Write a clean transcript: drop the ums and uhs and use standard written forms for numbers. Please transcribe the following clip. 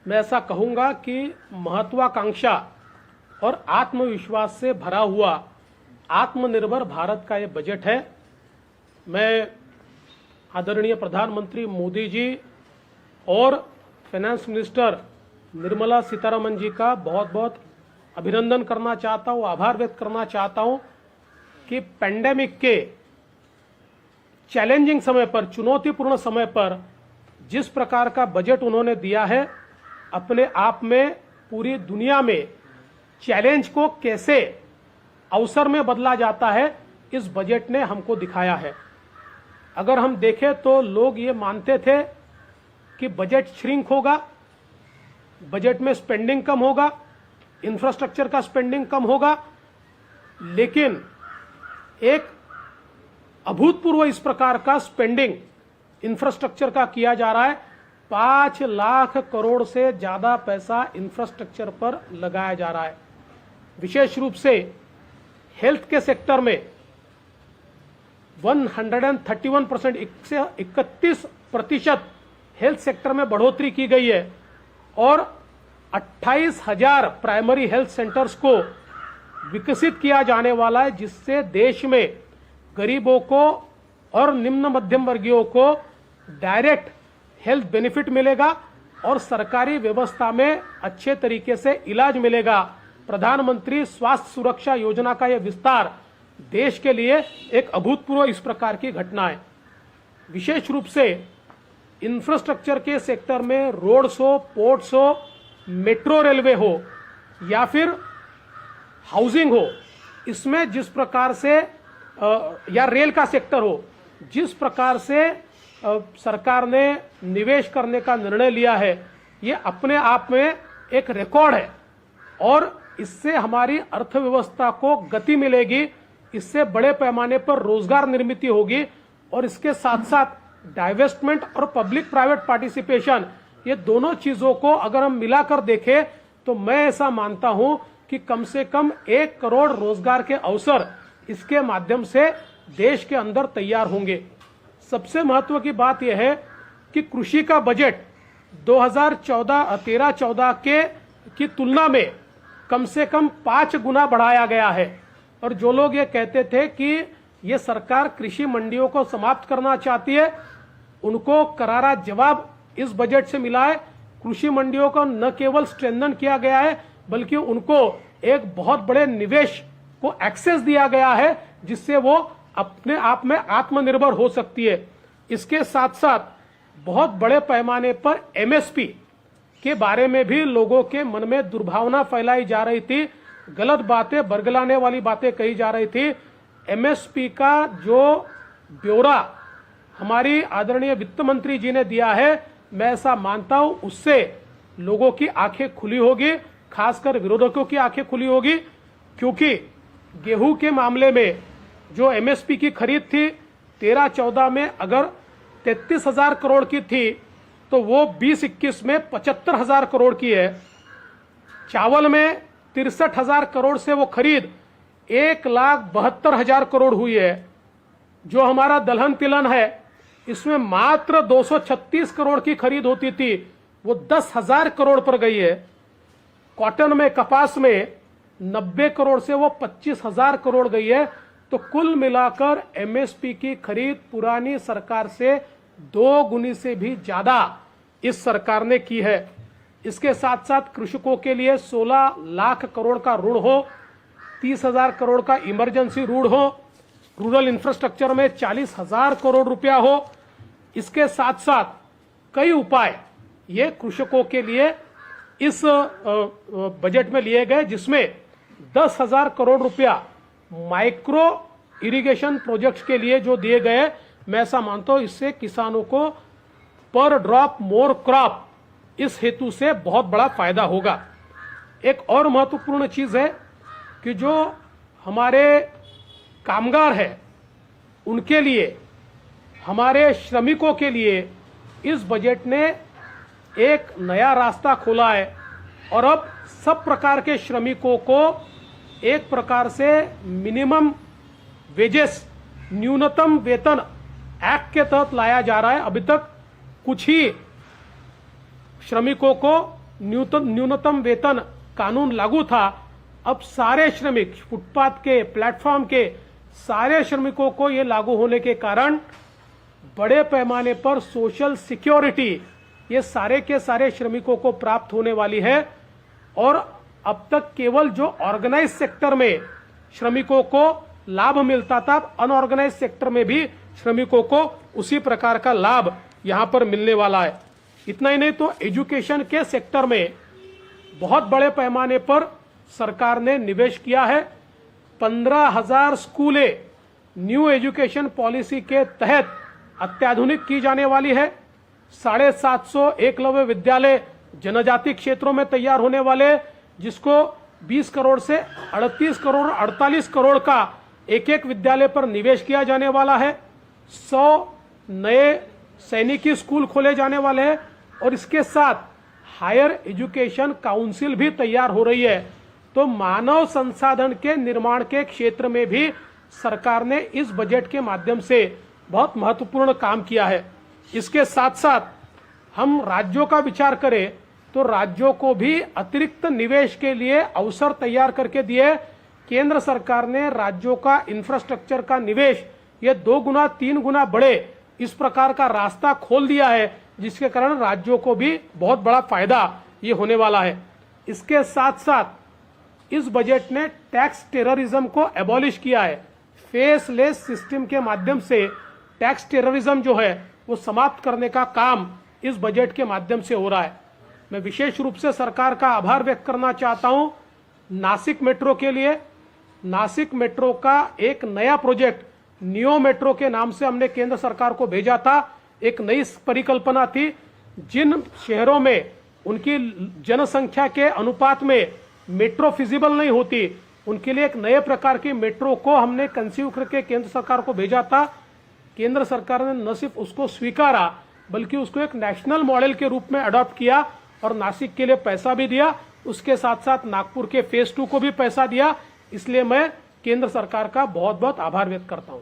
मैं ऐसा कहूंगा कि महत्वाकांक्षा और आत्मविश्वास से भरा हुआ आत्मनिर्भर भारत का ये बजट है। मैं आदरणीय प्रधानमंत्री मोदी जी और फाइनेंस मिनिस्टर निर्मला सीतारमण जी का बहुत बहुत अभिनंदन करना चाहता हूँ, आभार व्यक्त करना चाहता हूँ कि पेंडेमिक के चैलेंजिंग समय पर, चुनौतीपूर्ण समय पर जिस प्रकार का बजट उन्होंने दिया है, अपने आप में पूरी दुनिया में चैलेंज को कैसे अवसर में बदला जाता है, इस बजट ने हमको दिखाया है। अगर हम देखें तो लोग ये मानते थे कि बजट श्रिंक होगा, बजट में स्पेंडिंग कम होगा, इंफ्रास्ट्रक्चर का स्पेंडिंग कम होगा, लेकिन एक अभूतपूर्व इस प्रकार का स्पेंडिंग इंफ्रास्ट्रक्चर का किया जा रहा है। 5 लाख करोड़ से ज्यादा पैसा इंफ्रास्ट्रक्चर पर लगाया जा रहा है। विशेष रूप से हेल्थ के सेक्टर में 131%, 31% हेल्थ सेक्टर में बढ़ोतरी की गई है और 28,000 प्राइमरी हेल्थ सेंटर्स को विकसित किया जाने वाला है, जिससे देश में गरीबों को और निम्न मध्यम वर्गीयों को डायरेक्ट हेल्थ बेनिफिट मिलेगा और सरकारी व्यवस्था में अच्छे तरीके से इलाज मिलेगा। प्रधानमंत्री स्वास्थ्य सुरक्षा योजना का यह विस्तार देश के लिए एक अभूतपूर्व इस प्रकार की घटना है। विशेष रूप से इंफ्रास्ट्रक्चर के सेक्टर में रोड्स हो, पोर्ट्स हो, मेट्रो रेलवे हो या फिर हाउसिंग हो, इसमें जिस प्रकार से या रेल का सेक्टर हो, जिस प्रकार से सरकार ने निवेश करने का निर्णय लिया है, ये अपने आप में एक रिकॉर्ड है और इससे हमारी अर्थव्यवस्था को गति मिलेगी, इससे बड़े पैमाने पर रोजगार निर्मित होगी और इसके साथ साथ डाइवेस्टमेंट और पब्लिक प्राइवेट पार्टिसिपेशन, ये दोनों चीजों को अगर हम मिलाकर देखें तो मैं ऐसा मानता हूं कि कम से कम 1 करोड़ रोजगार के अवसर इसके माध्यम से देश के अंदर तैयार होंगे। सबसे महत्व की बात यह है कि कृषि का बजट 2013-14 की तुलना में कम से कम 5 गुना बढ़ाया गया है और जो लोग ये कहते थे कि ये सरकार कृषि मंडियों को समाप्त करना चाहती है, उनको करारा जवाब इस बजट से मिला है। कृषि मंडियों को न केवल स्ट्रेंथन किया गया है, बल्कि उनको एक बहुत बड़े निवेश को एक्सेस दिया गया है, जिससे वो अपने आप में आत्मनिर्भर हो सकती है। इसके साथ साथ बहुत बड़े पैमाने पर एमएसपी के बारे में भी लोगों के मन में दुर्भावना फैलाई जा रही थी, गलत बातें, बरगलाने वाली बातें कही जा रही थी। एमएसपी का जो ब्यौरा हमारी आदरणीय वित्त मंत्री जी ने दिया है, मैं ऐसा मानता हूं उससे लोगों की आंखें खुली होगी, खासकर विरोधकों की आंखें खुली होगी, क्योंकि गेहूं के मामले में जो एमएसपी की खरीद थी 13-14 में अगर 33,000 करोड़ की थी तो वो 20-21 में 75,000 करोड़ की है। चावल में 63,000 करोड़ से वो खरीद 1,72,000 करोड़ हुई है। जो हमारा दलहन तिलहन है, इसमें मात्र 236 करोड़ की खरीद होती थी, वो 10,000 करोड़ पर गई है। कॉटन में, कपास में 90 करोड़ से वो 25,000 करोड़ गई है। तो कुल मिलाकर एमएसपी की खरीद पुरानी सरकार से 2 गुनी से भी ज्यादा इस सरकार ने की है। इसके साथ साथ कृषकों के लिए 16 लाख करोड़ का ऋण हो, 30,000 करोड़ का इमरजेंसी ऋण हो, रूरल इंफ्रास्ट्रक्चर में 40,000 करोड़ रुपया हो। इसके साथ साथ कई उपाय ये कृषकों के लिए इस बजट में लिए गए, जिसमें 10,000 करोड़ रुपया माइक्रो इरिगेशन प्रोजेक्ट्स के लिए जो दिए गए, मैं ऐसा मानता हूं इससे किसानों को पर ड्रॉप मोर क्रॉप इस हेतु से बहुत बड़ा फायदा होगा। एक और महत्वपूर्ण चीज है कि जो हमारे कामगार हैं उनके लिए, हमारे श्रमिकों के लिए इस बजट ने एक नया रास्ता खोला है और अब सब प्रकार के श्रमिकों को एक प्रकार से मिनिमम वेजेस, न्यूनतम वेतन एक्ट के तहत लाया जा रहा है। अभी तक कुछ ही श्रमिकों को न्यूनतम वेतन कानून लागू था, अब सारे श्रमिक फुटपाथ के, प्लेटफॉर्म के सारे श्रमिकों को ये लागू होने के कारण बड़े पैमाने पर सोशल सिक्योरिटी ये सारे के सारे श्रमिकों को प्राप्त होने वाली है। और अब तक केवल जो ऑर्गेनाइज सेक्टर में श्रमिकों को लाभ मिलता था, अनऑर्गेनाइज सेक्टर में भी श्रमिकों को उसी प्रकार का लाभ यहां पर मिलने वाला है। इतना ही नहीं तो एजुकेशन के सेक्टर में बहुत बड़े पैमाने पर सरकार ने निवेश किया है। 15,000 स्कूलें न्यू एजुकेशन पॉलिसी के तहत अत्याधुनिक की जाने वाली है। 750 एकलव्य विद्यालय जनजाति क्षेत्रों में तैयार होने वाले, जिसको 20 करोड़ से 38 करोड़ 48 करोड़ का एक एक विद्यालय पर निवेश किया जाने वाला है। 100 नए सैनिकी स्कूल खोले जाने वाले हैं और इसके साथ हायर एजुकेशन काउंसिल भी तैयार हो रही है। तो मानव संसाधन के निर्माण के क्षेत्र में भी सरकार ने इस बजट के माध्यम से बहुत महत्वपूर्ण काम किया है। इसके साथ साथ हम राज्यों का विचार करें तो राज्यों को भी अतिरिक्त निवेश के लिए अवसर तैयार करके दिए। केंद्र सरकार ने राज्यों का इंफ्रास्ट्रक्चर का निवेश ये 2 गुना 3 गुना बढ़े, इस प्रकार का रास्ता खोल दिया है, जिसके कारण राज्यों को भी बहुत बड़ा फायदा ये होने वाला है। इसके साथ साथ इस बजट ने टैक्स टेररिज्म को एबॉलिश किया है। फेसलेस सिस्टम के माध्यम से टैक्स टेररिज्म जो है वो समाप्त करने का काम इस बजट के माध्यम से हो रहा है। मैं विशेष रूप से सरकार का आभार व्यक्त करना चाहता हूं नासिक मेट्रो के लिए। नासिक मेट्रो का एक नया प्रोजेक्ट नियो मेट्रो के नाम से हमने केंद्र सरकार को भेजा था। एक नई परिकल्पना थी, जिन शहरों में उनकी जनसंख्या के अनुपात में मेट्रो फिजिबल नहीं होती, उनके लिए एक नए प्रकार की मेट्रो को हमने कंसीव करके केंद्र सरकार को भेजा था। केंद्र सरकार ने न सिर्फ उसको स्वीकारा बल्कि उसको एक नेशनल मॉडल के रूप में अडॉप्ट किया और नासिक के लिए पैसा भी दिया। उसके साथ साथ नागपुर के फेज 2 को भी पैसा दिया। इसलिए मैं केंद्र सरकार का बहुत बहुत आभार व्यक्त करता हूं।